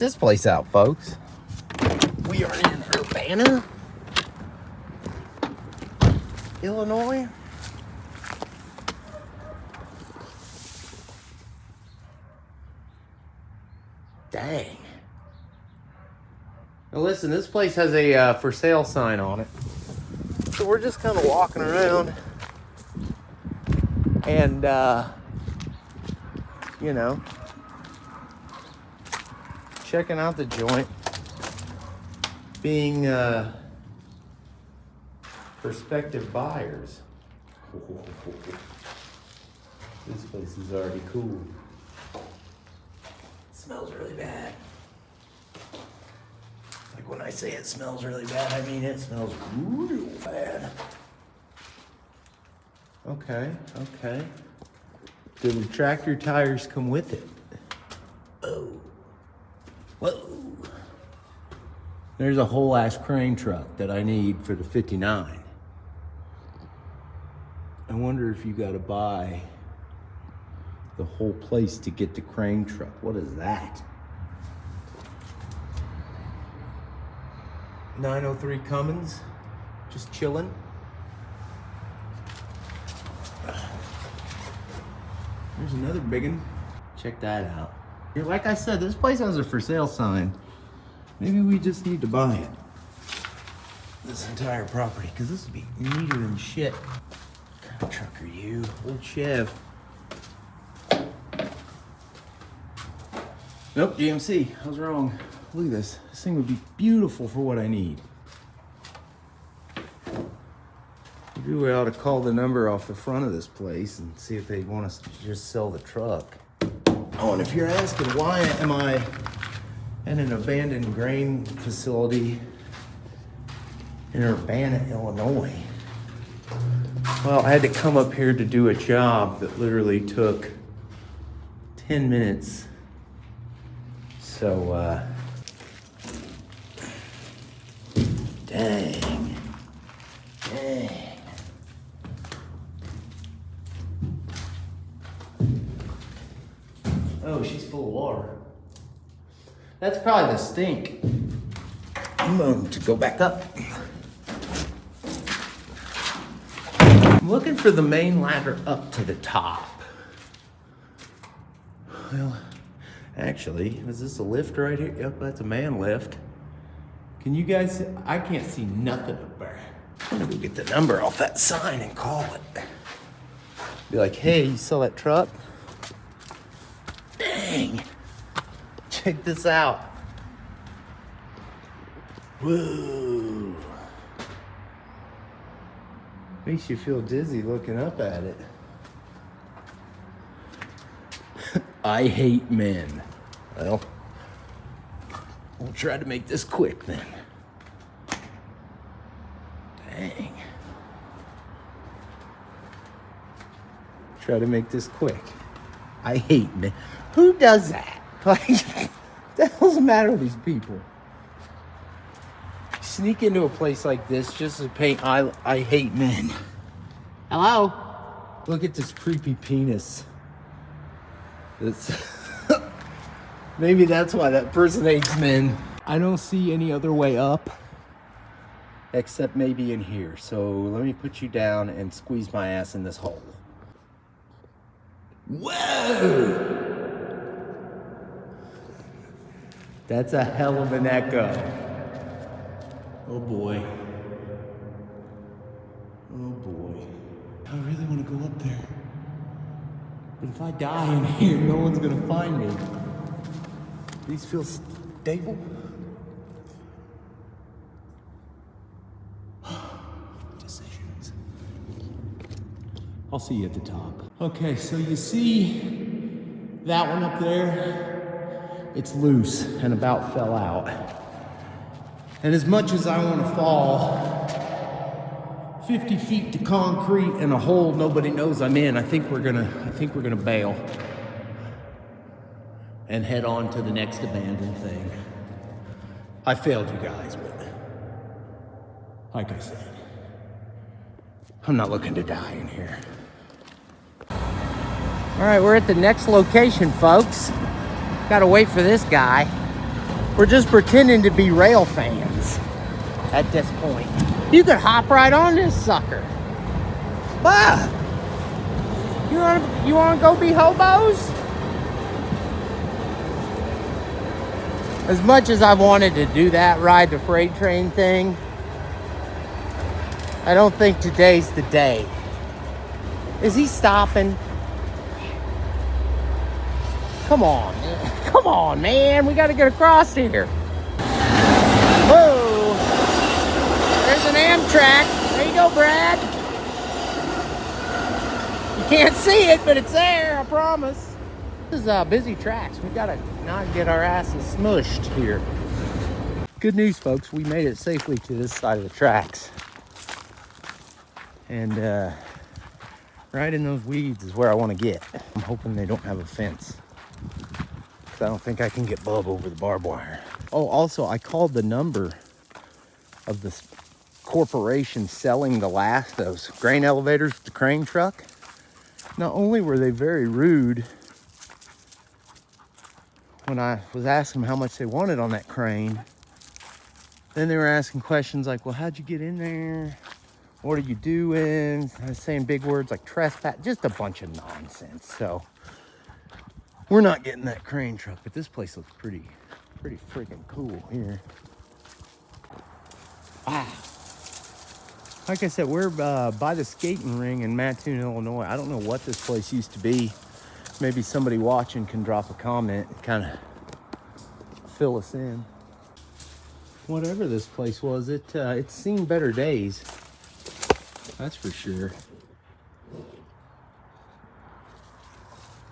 This place out, folks. We are in Urbana, Illinois. Dang. Now listen, this place has a for sale sign on it. So we're just kind of walking around and, you know, checking out the joint, being prospective buyers. This place is already cool. It smells really bad. Like when I say it smells really bad, I mean it smells real bad. Okay. Do the tractor tires come with it? Oh. Whoa. There's a whole ass crane truck that I need for the 59. I wonder if you gotta buy the whole place to get the crane truck. What is that? 903 Cummins, just chilling. There's another big one. Check that out. Like I said, this place has a for sale sign. Maybe we just need to buy it. This entire property, because this would be neater than shit. What kind of truck are you? Old Chev. Nope, GMC. I was wrong. Look at this. This thing would be beautiful for what I need. Maybe we ought to call the number off the front of this place and see if they want us to just sell the truck. Oh, and if you're asking why am I in an abandoned grain facility in Urbana, Illinois? Well, I had to come up here to do a job that literally took 10 minutes. So, dang. Oh, she's full of water. That's probably the stink. I'm going to go back up. I'm looking for the main ladder up to the top. Well, actually, is this a lift right here? Yep, that's a man lift. Can you guys see? I can't see nothing up there. I'm gonna go get the number off that sign and call it. Be like, hey, you saw that truck? Dang. Check this out. Whoa. Makes you feel dizzy looking up at it. I hate men. Well, we'll try to make this quick then. Dang. Try to make this quick. I hate men. Who does that? Like, what the hell's the matter with these people? Sneak into a place like this just to paint I hate men. Hello? Look at this creepy penis. Maybe that's why that person hates men. I don't see any other way up except maybe in here. So let me put you down and squeeze my ass in this hole. Whoa! That's a hell of an echo. Oh boy. Oh boy. I really want to go up there. But if I die in here, no one's gonna find me. These feel stable? Decisions. I'll see you at the top. Okay, so you see that one up there? It's loose and about fell out. And as much as I want to fall 50 feet to concrete in a hole nobody knows I'm in, I think we're gonna bail and head on to the next abandoned thing. I failed you guys, but like I said, I'm not looking to die in here. All right, we're at the next location, folks. Gotta wait for this guy. We're just pretending to be rail fans at this point. You could hop right on this sucker. Bah! You wanna go be hobos? As much as I wanted to do that, ride the freight train thing, I don't think today's the day. Is he stopping? Come on, man. Come on, man. We gotta get across here. Whoa. There's an Amtrak. There you go, Brad. You can't see it, but it's there, I promise. This is busy tracks. We gotta not get our asses smushed here. Good news, folks. We made it safely to this side of the tracks. And right in those weeds is where I want to get. I'm hoping they don't have a fence, because I don't think I can get Bub over the barbed wire. Oh, also, I called the number of this corporation selling those grain elevators with the crane truck. Not only were they very rude when I was asking them how much they wanted on that crane, then they were asking questions like, well, how'd you get in there? What are you doing? I was saying big words like trespass, just a bunch of nonsense. So we're not getting that crane truck, but this place looks pretty freaking cool here. Wow. Like I said, we're by the skating ring in Mattoon, Illinois. I don't know what this place used to be. Maybe somebody watching can drop a comment and kind of fill us in. Whatever this place was, it's seen better days. That's for sure.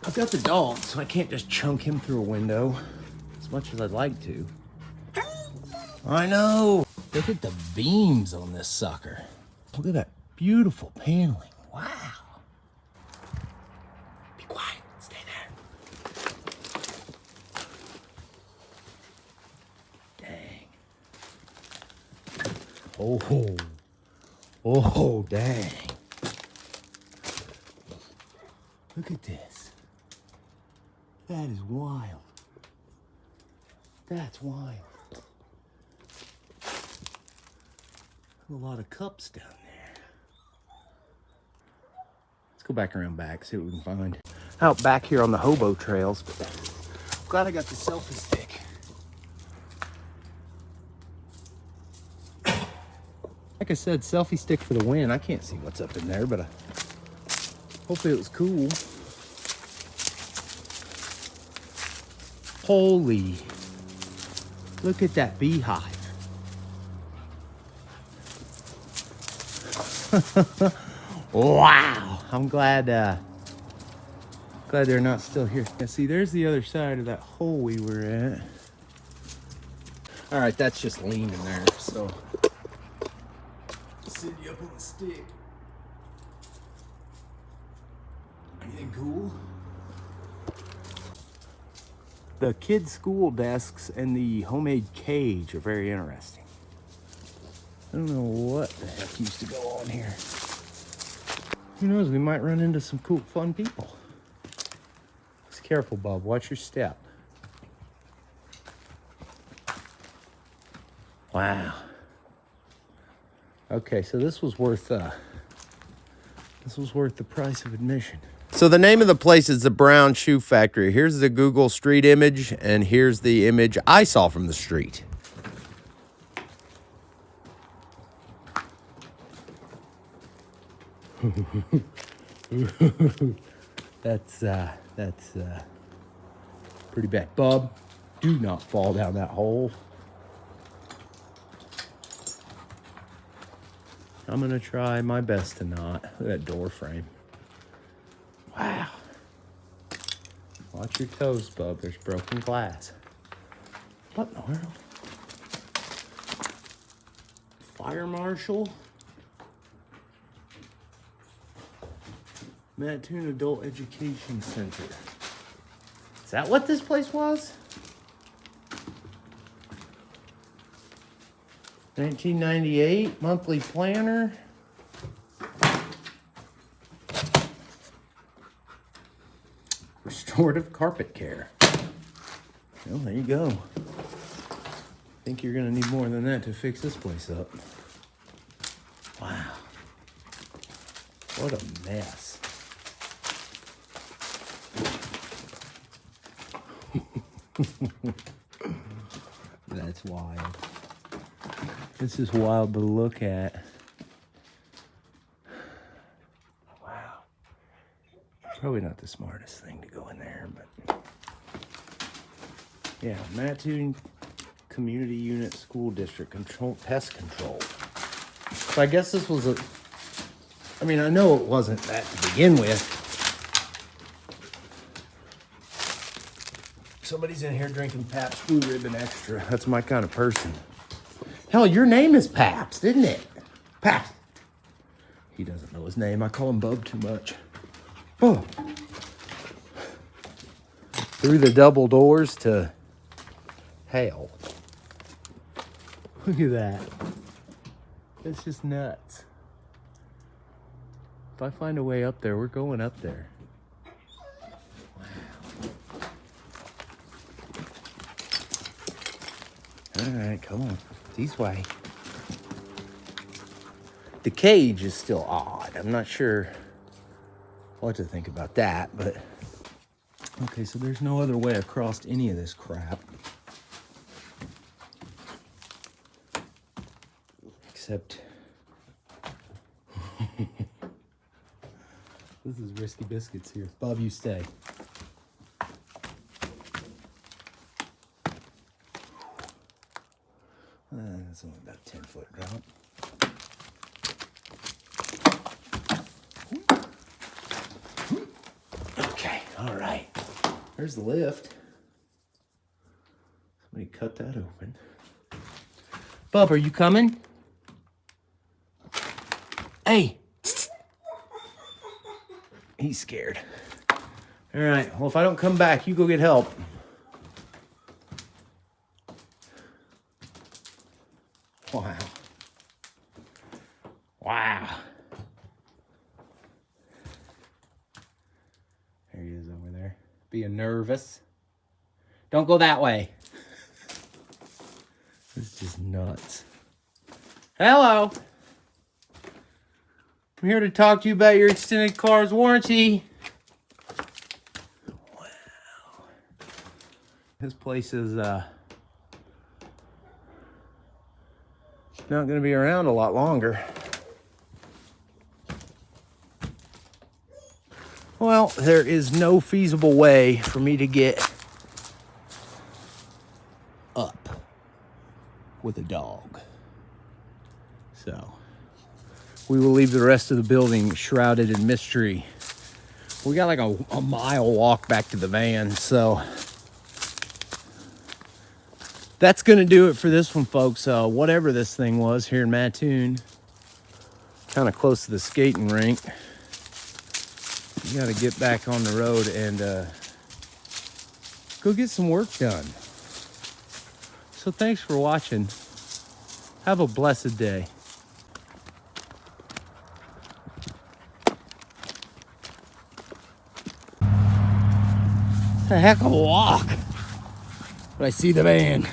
I've got the dog, so I can't just chunk him through a window as much as I'd like to. I know. Look at the beams on this sucker. Look at that beautiful paneling. Wow. Be quiet. Stay there. Dang. Oh. Oh, dang. Look at this. That is wild. That's wild. A lot of cups down there. Let's go back around back, see what we can find. Out back here on the hobo trails, but I'm glad I got the selfie stick. Like I said, selfie stick for the win. I can't see what's up in there, but hopefully it was cool. Holy, look at that beehive. Wow, I'm glad they're not still here. Yeah, see, there's the other side of that hole we were at. All right, that's just leaning there, so sit you up on the stick. Anything cool? The kids' school desks and the homemade cage are very interesting. I don't know what the heck used to go on here. Who knows, we might run into some cool, fun people. Just careful, Bub, watch your step. Wow. Okay, so this was worth the price of admission. So the name of the place is the Brown Shoe Factory. Here's the Google Street image, and here's the image I saw from the street. That's pretty bad. Bub, do not fall down that hole. I'm gonna try my best to not. Look at that door frame. Wow. Watch your toes, Bub. There's broken glass. What in the world? Fire marshal? Mattoon Adult Education Center. Is that what this place was? 1998 monthly planner. Restorative carpet care. Well, there you go. think you're gonna need more than that to fix this place up. Wow. What a mess. That's wild. This is wild to look at. Wow. Probably not the smartest thing to go in there, but yeah, Mattoon Community Unit School District Pest Control. So I guess this was I mean, I know it wasn't that to begin with. Somebody's in here drinking Pabst Blue Ribbon Extra. That's my kind of person. Hell, your name is Pabst, isn't it? Pabst. He doesn't know his name. I call him Bub too much. Oh. Through the double doors to hell. Look at that. It's just nuts. If I find a way up there, we're going up there. All right, come on. This way. The cage is still odd. I'm not sure what to think about that, but okay, so there's no other way across any of this crap. Except this is Risky Biscuits here. Bob, you stay. That's only about a 10-foot drop. Okay, all right. There's the lift. Somebody cut that open. Bub, are you coming? Hey. He's scared. All right, well, if I don't come back, you go get help. Wow. Wow. There he is over there. Being nervous. Don't go that way. This is just nuts. Hello. I'm here to talk to you about your extended car's warranty. Wow. This place is not going to be around a lot longer. Well, there is no feasible way for me to get up with a dog. So we will leave the rest of the building shrouded in mystery. We got like a mile walk back to the van, so that's gonna do it for this one, folks. Whatever this thing was here in Mattoon, kind of close to the skating rink. You gotta get back on the road and go get some work done. So thanks for watching. Have a blessed day. It's a heck of a walk. But I see the van.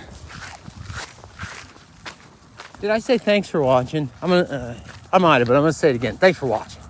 Did I say thanks for watching? I might have, but I'm gonna say it again. Thanks for watching.